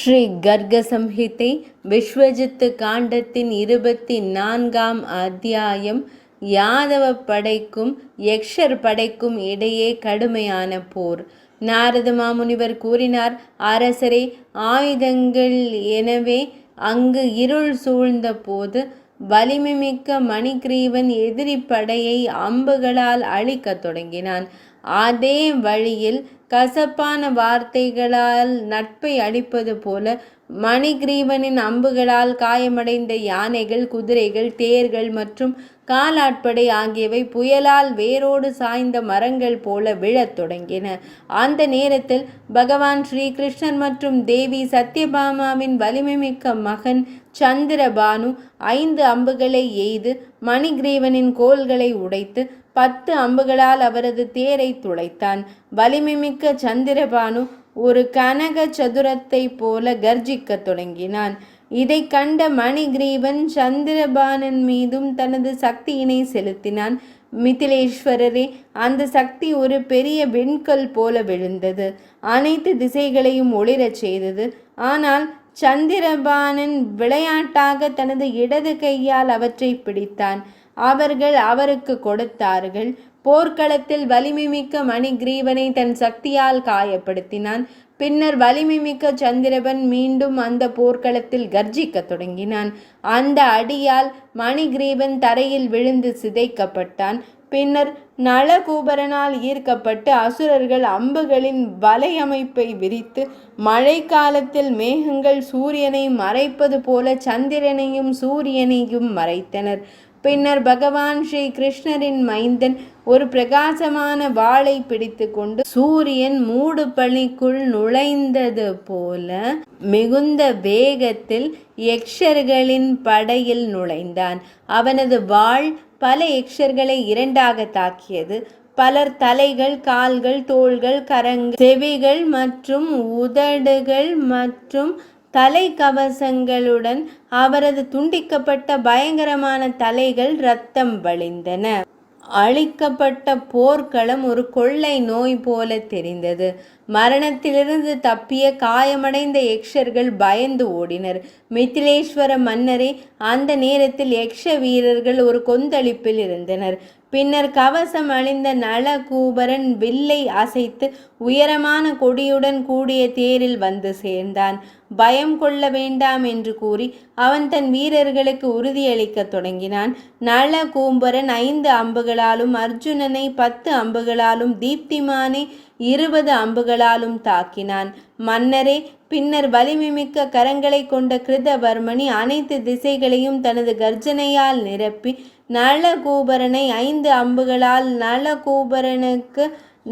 ஸ்ரீ கர்க சம்ஹிதை விஸ்வஜித் காண்டத்தின் 24ஆம் அத்தியாயம். யாதவ படைக்கும் யக்ஷர் படைக்கும் இடையே கடுமையான போர். நாரத மாமுனிவர் கூறினார், அரசரே, ஆயுதங்கள் எனவே அங்கு இருள் சூழ்ந்த போது வலிமைமிக்க மணிகிரீவன் எதிரி படையை அம்புகளால் அழிக்கத் தொடங்கினான். அதே வழியில் கசப்பான வார்த்தைகளால் நட்பை அழிப்பது போல மணிகிரீவனின் அம்புகளால் காயமடைந்த யானைகள், குதிரைகள், தேர்கள் மற்றும் காலாட்படை ஆகியவை புயலால் வேரோடு சாய்ந்த மரங்கள் போல விழத் தொடங்கின. அந்த நேரத்தில் பகவான் ஸ்ரீகிருஷ்ணர் மற்றும் தேவி சத்யபாமாவின் வலிமைமிக்க மகன் சந்திரபானு 5 அம்புகளை எய்து மணிகிரீவனின் கோல்களை உடைத்து 10 அம்புகளால் அவரது தேரை துளைத்தான். வலிமைமிக்க சந்திரபானு ஒரு கனக சதுரத்தை போல கர்ஜிக்க தொடங்கினான். இதை கண்ட மணிகிரீவன் சந்திரபானன் மீதும் தனது சக்தியினை செலுத்தினான். மிதிலேஸ்வரரே, அந்த சக்தி ஒரு பெரிய விண்கல் போல விழுந்தது. அனைத்து திசைகளையும் ஒளிரச் செய்தது. ஆனால் சந்திரபானன் விளையாட்டாக தனது இடது கையால் அவற்றை பிடித்தான். அவர்கள் அவருக்கு கொடுத்தார்கள். போர்க்களத்தில் வலிமைமிக்க மணிகிரீவனை தன் சக்தியால் காயப்படுத்தினான். பின்னர் வலிமைமிக்க சந்திரபன் மீண்டும் அந்த போர்க்களத்தில் கர்ஜிக்க தொடங்கினான். அந்த அடியால் மணிகிரீவன் தரையில் விழுந்து சிதைக்கப்பட்டான். பின்னர் நளகூபரனால் ஈர்க்கப்பட்டு அசுரர்கள் அம்புகளின் வலையமைப்பை விரித்து மழை காலத்தில் மேகங்கள் சூரியனை மறைப்பது போல சந்திரனையும் சூரியனையும் மறைத்தனர். பின்னர் பகவான் ஸ்ரீ கிருஷ்ணரின் மைந்தன் ஒரு பிரகாசமான வாளை பிடித்து கொண்டு சூரியன் மூடு பனிக்குள் நுழைந்தது போல மிகுந்த வேகத்தில் யக்ஷர்களின் படையில் நுழைந்தான். அவனது வாள் பல யக்ஷர்களை 2ஆக தாக்கியது. பலர் தலைகள், கால்கள், தோள்கள், கரங்கள், செவிகள் மற்றும் உதடுகள் மற்றும் தலைக்கவசங்களுடன் அவரது துண்டிக்கப்பட்ட பயங்கரமான தலைகள் இரத்தம் வழிந்தன. அழிக்கப்பட்ட போர்க்களம் ஒரு கொள்ளை நோய் போல தெரிந்தது. மரணத்திலிருந்து தப்பிய காயமடைந்த யக்ஷர்கள் பயந்து ஓடினர். மிதிலேஸ்வர மன்னரே, அந்த நேரத்தில் யக்ஷ வீரர்கள் ஒரு கொந்தளிப்பில் இருந்தனர். பின்னர் கவசம் அணிந்த நளகூபரன் வில்லை அசைத்து உயரமான கொடியுடன் கூடிய தேரில் வந்து சேர்ந்தான். பயம் கொள்ள வேண்டாம் என்று கூறி அவன் தன் வீரர்களுக்கு உறுதியளிக்க தொடங்கினான். நளகூபரன் 5 அம்புகளாலும், அர்ஜுனனை 10 அம்புகளாலும், தீப்திமானை 20 அம்புகளாலும் தாக்கினான். மன்னரே, பின்னர் வலிமைமிக்க கரங்களை கொண்ட கிருதவர்மணி அனைத்து திசைகளையும் தனது கர்ஜனையால் நிரப்பி நளகூபரனை 5 அம்புகளால் நளகூபரனுக்கு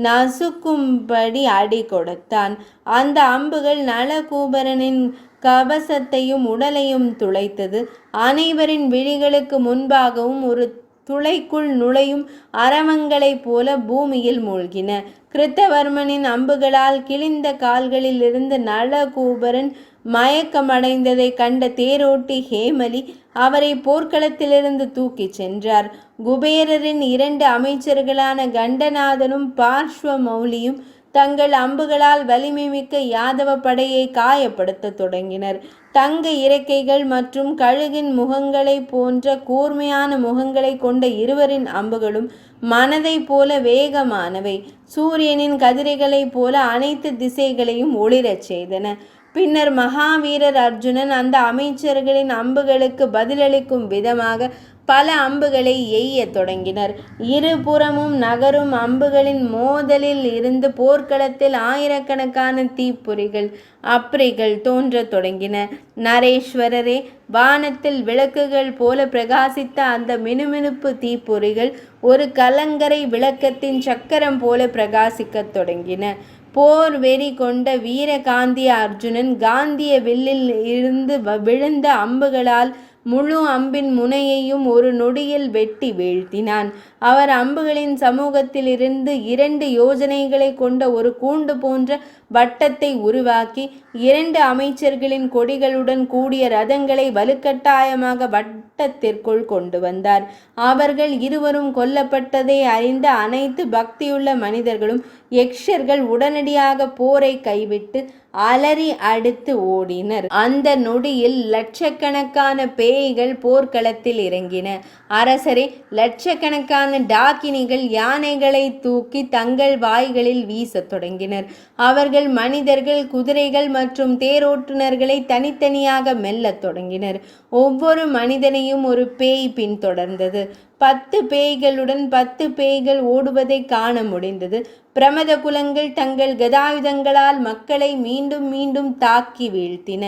நசுக்கும்படி அடி கொடுத்தான். அந்த அம்புகள் நளகூபரனின் கவசத்தையும் உடலையும் துளைத்தது. அனைவரின் விழிகளுக்கு முன்பாகவும் ஒரு துளைக்குள் நுழையும் அரவங்களைப் போல பூமியில் மூழ்கின. கிருத்தவர்மனின் அம்புகளால் கிழிந்த கால்களில் இருந்து நளகூபரன் மயக்கமடைந்ததை கண்ட தேரோட்டி ஹேமலி அவரை போர்க்களத்திலிருந்து தூக்கிச் சென்றார். குபேரரின் 2 அமைச்சர்களான கண்டநாதனும் பார்ஷ்வமௌலியும் தங்கள் அம்புகளால் வலிமைமிக்க யாதவ படையை காயப்படுத்த தொடங்கினர். தங்க இறக்கைகள் மற்றும் கழுகின் முகங்களை போன்ற கூர்மையான முகங்களை கொண்ட இருவரின் அம்புகளும் மனதை போல வேகமானவை. சூரியனின் கதிரைகளைப் போல அனைத்து திசைகளையும் ஒளிரச் செய்தன. பின்னர் மகாவீரர் அர்ஜுனன் அந்த அமைச்சர்களின் அம்புகளுக்கு பதிலளிக்கும் விதமாக பல அம்புகளை எய்ய தொடங்கினர். இருபுறமும் நகரும் அம்புகளின் மோதலில் இருந்து போர்க்களத்தில் ஆயிரக்கணக்கான தீப்பொறிகள், அப்ரிகள் தோன்றத் தொடங்கின. நரேஸ்வரரே, வானத்தில் விளக்குகள் போல பிரகாசித்த அந்த மினுமினுப்பு தீப்பொறிகள் ஒரு கலங்கரை விளக்கத்தின் சக்கரம் போல பிரகாசிக்கத் தொடங்கின. போர் வெறி கொண்ட வீரகாந்திய அர்ஜுனன் காந்திய வில்லில் இருந்து விழுந்த அம்புகளால் முழு அம்பின் முனையையும் ஒரு நொடியில் வெட்டி வீழ்த்தினான். அவர் அம்புகளின் சமூகத்தில் இருந்து 2 யோஜனைகளை கொண்ட ஒரு கூண்டு போன்ற வட்டத்தை உருவாக்கி 2 அமைச்சர்களின் கொடிகளுடன் கூடிய ரதங்களை வலுக்கட்டாயமாக வட்டத்திற்குள் கொண்டு வந்தார். அவர்கள் இருவரும் கொல்லப்பட்டதை அறிந்த அனைத்து பக்தியுள்ள மனிதர்களும் யக்ஷர்கள் உடனடியாக போரை கைவிட்டு அலறி அடித்து ஓடினர். அந்த நொடியில் லட்சக்கணக்கான பேய்கள் போர்க்களத்தில் இறங்கின. அரசரே, லட்சக்கணக்கான டாக்கினிகள் யானைகளை தூக்கி தங்கள் வாய்களில் வீசத் தொடங்கினர். அவர்கள் மனிதர்கள், குதிரைகள் மற்றும் தேரோட்டுநர்களை தனித்தனியாக மெல்லத் தொடங்கினர். ஒவ்வொரு மனிதனையும் ஒரு பேய் பின்தொடர்ந்தது. 10 பேய்களுடன் 10 பேய்கள் ஓடுவதை காண முடிந்தது. பிரமத குலங்கள் தங்கள் கதாயுதங்களால் மக்களை மீண்டும் மீண்டும் தாக்கி வீழ்த்தின.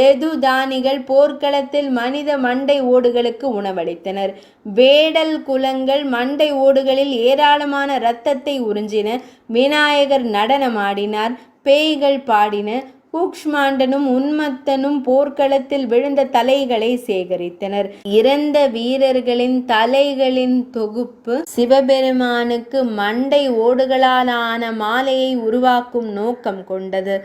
எதுதானிகள் போர்க்களத்தில் மனித மண்டை ஓடுகளுக்கு உணவளித்தனர். வேடல் குலங்கள் மண்டை ஓடுகளில் ஏராளமான இரத்தத்தை உறிஞ்சின. விநாயகர் நடனமாடினார். பேய்கள் பாடின. கூக்ஷ்மாண்டனும் உன்மத்தனும் போர்க்களத்தில் விழுந்த தலைகளை சேகரித்தனர். இறந்த வீரர்களின் தலைகளின் தொகுப்பு சிவபெருமானுக்கு மண்டை ஓடுகளாலான மாலையை உருவாக்கும் நோக்கம் கொண்டது.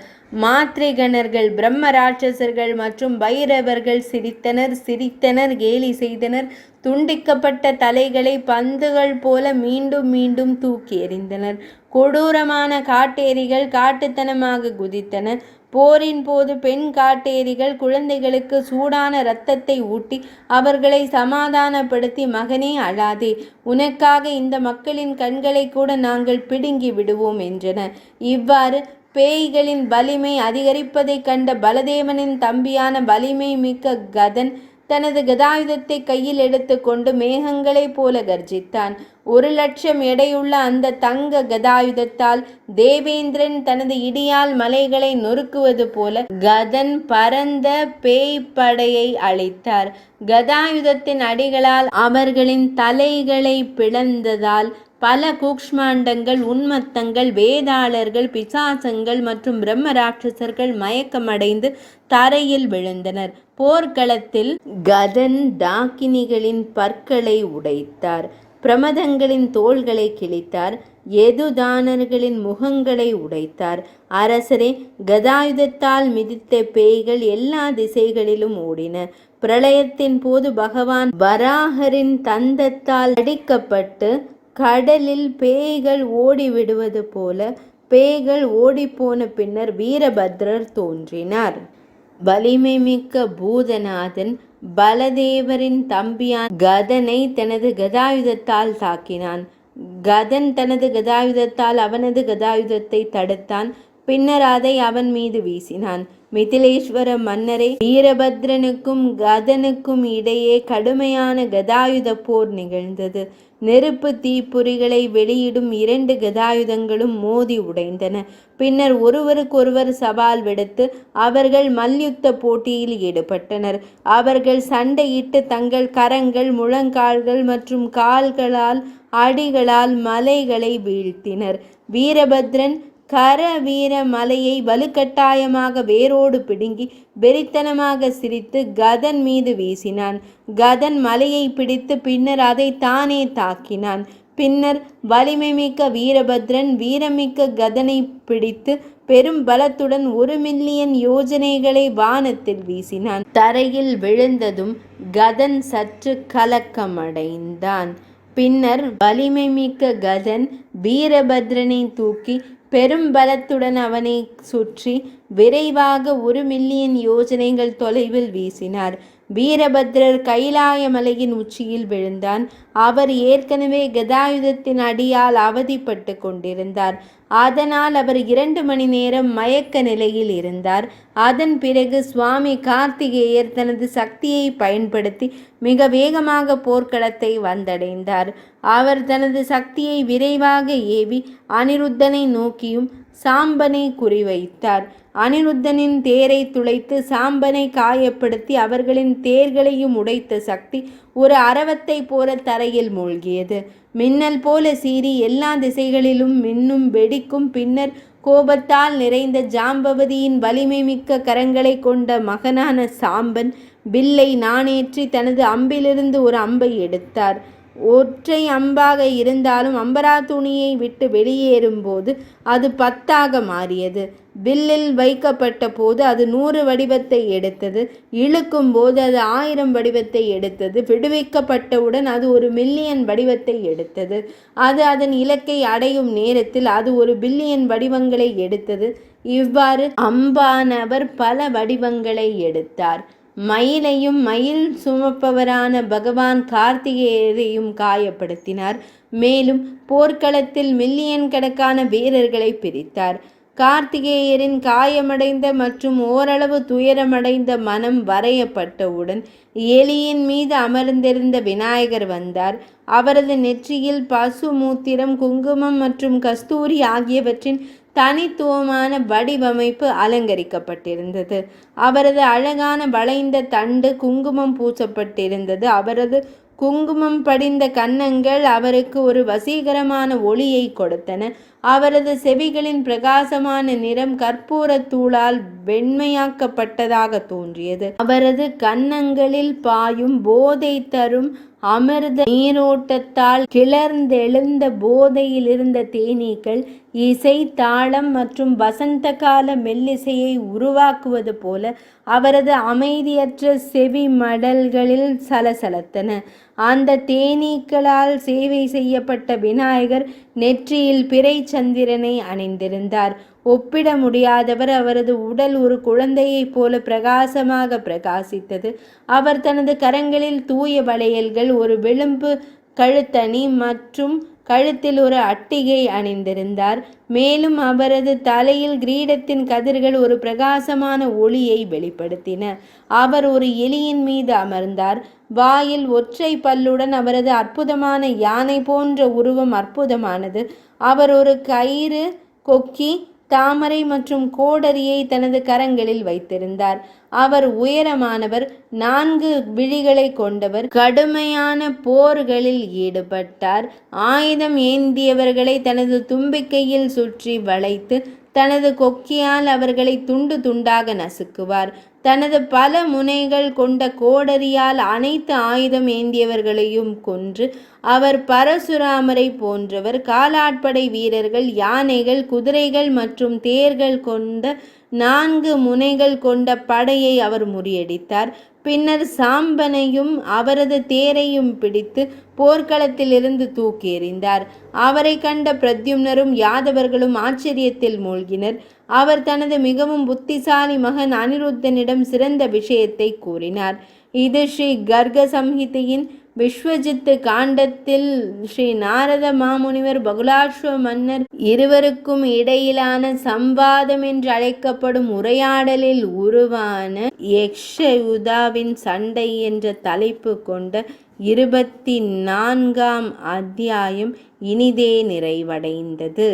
மாத்ரிகணர்கள், பிரம்ம ராட்சசர்கள் மற்றும் பைரவர்கள் சிரித்தனர், கேலி செய்தனர். துண்டிக்கப்பட்ட தலைகளை பந்துகள் போல மீண்டும் மீண்டும் தூக்கி எறிந்தனர். கொடூரமான காட்டேரிகள் காட்டுத்தனமாக குதித்தன. போரின் போது பெண் காட்டேரிகள் குழந்தைகளுக்கு சூடான இரத்தத்தை ஊட்டி அவர்களை சமாதானப்படுத்தி, மகனே அழாதே, உனக்காக இந்த மக்களின் கண்களை கூட நாங்கள் பிடுங்கி விடுவோம் என்றன. இவ்வாறு பேய்களின் வலிமை அதிகரிப்பதைக் கண்ட பலதேவனின் தம்பியான வலிமை மிக்க கதன் தனது கதாயுதத்தை கையில் எடுத்து கொண்டு மேகங்களைப் போல கர்ஜித்தான். 1,00,000 எடையுள்ள அந்த தங்க கதாயுதத்தால் தேவேந்திரன் தனது இடியால் மலைகளை நொறுக்குவது போல கதன் பரந்த பேய்ப்படையை அழித்தார். கதாயுதத்தின் அடிகளால் அவர்களின் தலைகளை பிளந்ததால் பல கூக்ஷ்மாண்டங்கள், உன்மத்தங்கள், வேதாளர்கள், பிசாசங்கள் மற்றும் பிரம்ம ராட்சசர்கள் மயக்கமடைந்து தரையில் விழுந்தனர். போர்க்களத்தில் கதன் டாக்கினிகளின் பற்களை உடைத்தார். பிரமதங்களின் தோள்களை கிழித்தார். எதுதானர்களின் முகங்களை உடைத்தார். அரசரே, கதாயுதத்தால் மிதித்த பேய்கள் எல்லா திசைகளிலும் ஓடின. பிரளயத்தின் போது பகவான் வராகரின் தந்தத்தால் அடிக்கப்பட்டு கடலில் பேய்கள் ஓடிவிடுவது போல பேய்கள் ஓடிப்போன பின்னர் வீரபத்ரர் தோன்றினார். வலிமை மிக்க பூதநாதன் பலதேவரின் தம்பியான் கதனை தனது கதாயுதத்தால் தாக்கினான். கதன் தனது கதாயுதத்தால் அவனது கதாயுதத்தை தடுத்தான். பின்னர் அதை அவன் மீது வீசினான். மிதிலேஸ்வர மன்னரே, வீரபத்ரனுக்கும் கதனுக்கும் இடையே கடுமையான கதாயுத போர் நிகழ்ந்தது. நெருப்பு தீப்பொறிகளை வெளியிடும் 2 கதாயுதங்களும் மோதி உடைந்தன. பின்னர் ஒருவருக்கொருவர் சவால் விடுத்து அவர்கள் மல்யுத்த போட்டியில் ஈடுபட்டனர். அவர்கள் சண்டையிட்டு தங்கள் கரங்கள், முழங்கால்கள் மற்றும் கால்களால் அடிகளால் மலைகளை வீழ்த்தினர். வீரபத்ரன் கரவீர மலையை வலுக்கட்டாயமாக வேரோடு பிடுங்கி வெறித்தனமாக சிரித்து கதன் மீது வீசினான். கதன் மலையை பிடித்து பின்னர் அதை தானே தாக்கினான். பின்னர் வலிமை மிக்க வீரபத்ரன் வீரமிக்க கதனை பிடித்து பெரும் பலத்துடன் 1 மில்லியன் யோஜனைகளை வானத்தில் வீசினான். தரையில் விழுந்ததும் கதன் சற்று கலக்கமடைந்தான். பின்னர் வலிமை மிக்க கதன் வீரபத்ரனை தூக்கி பெரும் பலத்துடன் அவனை சுற்றி விரைவாக 1 மில்லியன் யோஜனைகள் தொலைவில் வீசினார். வீரபத்ரர் கைலாய மலையின் உச்சியில் விழுந்தான். அவர் ஏற்கனவே கதாயுதத்தின் அடியால் அவதிப்பட்டு கொண்டிருந்தார். அதனால் அவர் 2 மணி நேரம் மயக்க நிலையில் இருந்தார். அதன் பிறகு சுவாமி கார்த்திகேயர் தனது சக்தியை பயன்படுத்தி மிக வேகமாக போர்க்களத்தை வந்தடைந்தார். அவர் தனது சக்தியை விரைவாக ஏவி அனிருத்தனை நோக்கியும் சாம்பனை குறிவைத்தார். அனிருத்தனின் தேரை துளைத்து சாம்பனை காயப்படுத்தி அவர்களின் தேர்களையும் உடைத்த சக்தி ஒரு அரவத்தை போல தரையில் மூழ்கியது. மின்னல் போல சீறி எல்லா திசைகளிலும் மின்னும் வெடிக்கும். பின்னர் கோபத்தால் நிறைந்த ஜாம்பவதியின் வலிமை மிக்க கரங்களை கொண்ட மகனான சாம்பன் வில்லை நாணேற்றி தனது அம்பிலிருந்து ஒரு அம்பை எடுத்தார். ஒற்றை அம்பாக இருந்தாலும் அம்பரா துணியை விட்டு வெளியேறும் போது அது 10ஆக மாறியது. வில்லில் வைக்கப்பட்ட போது அது 100 வடிவத்தை எடுத்தது. இழுக்கும் போது அது 1000 வடிவத்தை எடுத்தது. விடுவிக்கப்பட்டவுடன் அது 1 மில்லியன் வடிவத்தை எடுத்தது. அது அதன் இலக்கை அடையும் நேரத்தில் அது 1 பில்லியன் வடிவங்களை எடுத்தது. இவ்வாறு அம்பானவர் பல வடிவங்களை எடுத்தார். மயிலையும் மயில் சுமப்பவரான பகவான் கார்த்திகேயரையும் காயப்படுத்தினார். மேலும் போர்க்களத்தில் மில்லியன் கணக்கான வீரர்களை பிரித்தார். கார்த்திகேயரின் காயமடைந்த மற்றும் ஓரளவு துயரமடைந்த மனம் வரையப்பட்டவுடன் எலியின் மீது அமர்ந்திருந்த விநாயகர் வந்தார். அவரது நெற்றியில் பசு மூத்திரம், குங்குமம் மற்றும் கஸ்தூரி ஆகியவற்றின் தனித்துவமான வடிவமைப்பு அலங்கரிக்கப்பட்டிருந்தது. அவரது அழகான வளைந்த தண்டு குங்குமம் பூசப்பட்டிருந்தது. அவரது குங்குமம் படிந்த கன்னங்கள் அவருக்கு ஒரு வசீகரமான ஒளியை கொடுத்தன. அவரது செவிகளின் பிரகாசமான நிறம் கற்பூரத்தூளால் வெண்மையாக்கப்பட்டதாக தோன்றியது. அவரது கன்னங்களில் பாயும் போதை தரும் அமிர்த நீரோட்டத்தால் கிளர்ந்தெழுந்த போதையில் இருந்த தேனீக்கள் இசை, தாளம் மற்றும் வசந்த கால மெல்லிசையை உருவாக்குவது போல அவரது அமைதியற்ற செவி மடல்களில் சலசலத்தன. அந்த தேனீக்களால் சேவை செய்யப்பட்ட விநாயகர் நெற்றியில் பிறை சந்திரனை அணிந்திருந்தார். ஒப்பிட முடியாதவர். அவரது உடல் ஒரு குழந்தையைப் போல பிரகாசமாக பிரகாசித்தது. அவர் தனது கரங்களில் தூய வளையல்கள், ஒரு விளிம்பு கழுத்தணி மற்றும் கழுத்தில் ஒரு அட்டிகை அணிந்திருந்தார். மேலும் அவரது தலையில் கிரீடத்தின் கதிர்கள் ஒரு பிரகாசமான ஒளியை வெளிப்படுத்தின. அவர் ஒரு எலியின் மீது அமர்ந்தார். வாயில் ஒற்றை பல்லுடன் அவரது அற்புதமான யானை போன்ற உருவம் அற்புதமானது. அவர் ஒரு கயிறு, கொக்கி, தாமரை மற்றும் கோடரியை தனது கரங்களில் வைத்திருந்தார். அவர் உயரமானவர், 4 விழிகளை கொண்டவர். கடுமையான போர்களில் ஈடுபட்டார். ஆயுதம் ஏந்தியவர்களை தனது தும்பிக்கையில் சுற்றி வளைத்து தனது கொக்கியால் அவர்களை துண்டு துண்டாக நசுக்குவார். தனது பல முனைகள் கொண்ட கோடரியால் அனைத்து ஆயுதம் ஏந்தியவர்களையும் கொன்று அவர் பரசுராமரை போன்றவர். காலாட்படை வீரர்கள், யானைகள், குதிரைகள் மற்றும் தேர்கள் கொண்ட 4 முனைகள் கொண்ட படையை அவர் முறியடித்தார். பின்னர் சாம்பனையும் அவரது தேரையும் பிடித்து போர்க்களத்திலிருந்து தூக்கி எறிந்தார். அவரை கண்ட பிரத்யும்னரும் யாதவர்களும் ஆச்சரியத்தில் மூழ்கினர். அவர் தனது மிகவும் புத்திசாலி மகன் அனிருத்தனிடம் சிறந்த விஷயத்தை கூறினார். இது ஸ்ரீ கர்க சம்ஹிதையின் விஸ்வஜித்து காண்டத்தில் ஸ்ரீ நாரத மாமுனிவர் பகுலாஸ்வ மன்னர் இருவருக்கும் இடையிலான சம்வாதம் என்று அழைக்கப்படும் உரையாடலில் உருவான யக்ஷயுதாவின் சண்டை என்ற தலைப்பு கொண்ட 24ஆம் அத்தியாயம் இனிதே நிறைவடைந்தது.